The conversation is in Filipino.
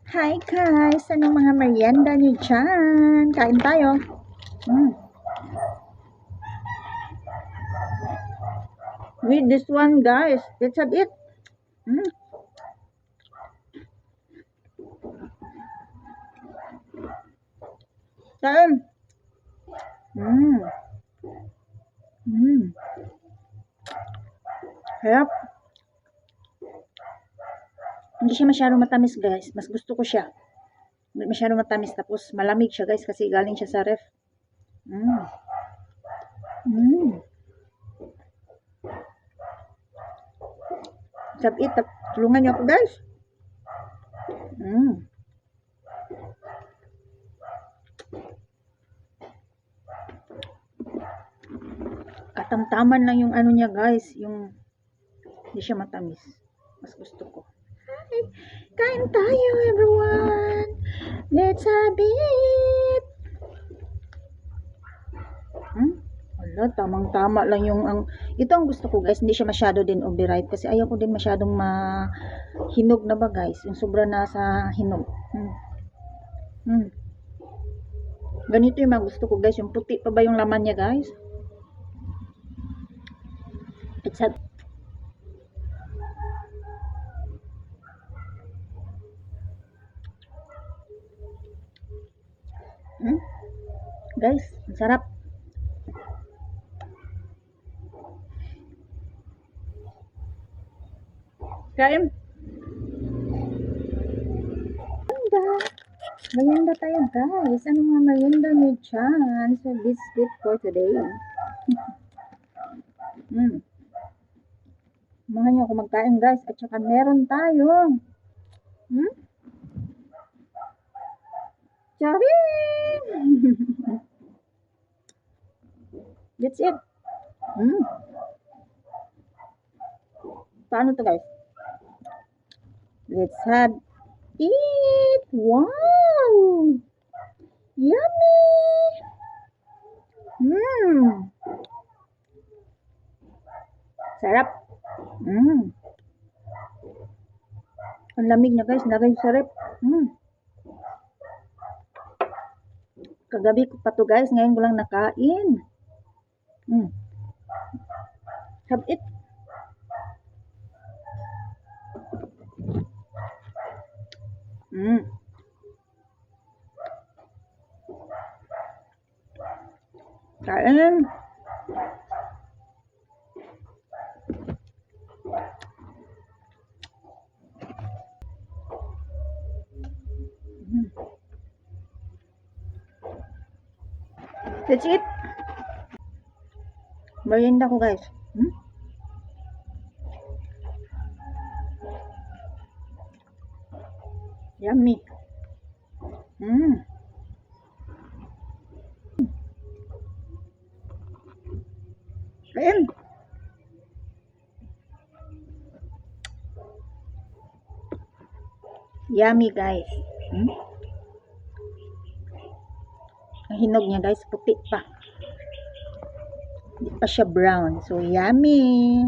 Hi guys! Anong mga merienda nyo dyan? Kain tayo. With this one guys. Let's have it. Kain. Harap. Hindi siya masyadong matamis guys. Mas gusto ko siya. Hindi masyadong matamis. Tapos malamig siya guys kasi galing siya sa ref. Let's have it. Tulungan nyo ako guys. Katamtaman lang yung ano niya guys. Yung hindi siya matamis. Mas gusto ko. Hi! Kain tayo everyone! Let's have it! Wala, tamang-tama lang yung ito ang gusto ko guys. Hindi siya masyado din overripe kasi ayaw ko din masyadong hinog na ba guys. Yung sobra na sa hinog. Ganito yung mga gusto ko guys. Yung puti pa ba yung laman niya guys? It's a guys, ang sarap. Kain. Merienda tayo guys. Ano mga merienda nyo dyan? So biscuit for today. Samahan nyo ako magkain guys. At saka meron tayo. Charing! That's it. Paano to guys? Let's have it. Wow! Yummy! Sarap. Ang lamig niya guys. Lagay sa rep. Kagabi ko pa to guys. Ngayon ko lang nakain. Have it. Kain. That's it. Merienda ko guys. Yummy. Kain. Yummy guys. Ang hinog niya guys, puti pa. Hindi pa siya brown. So yummy.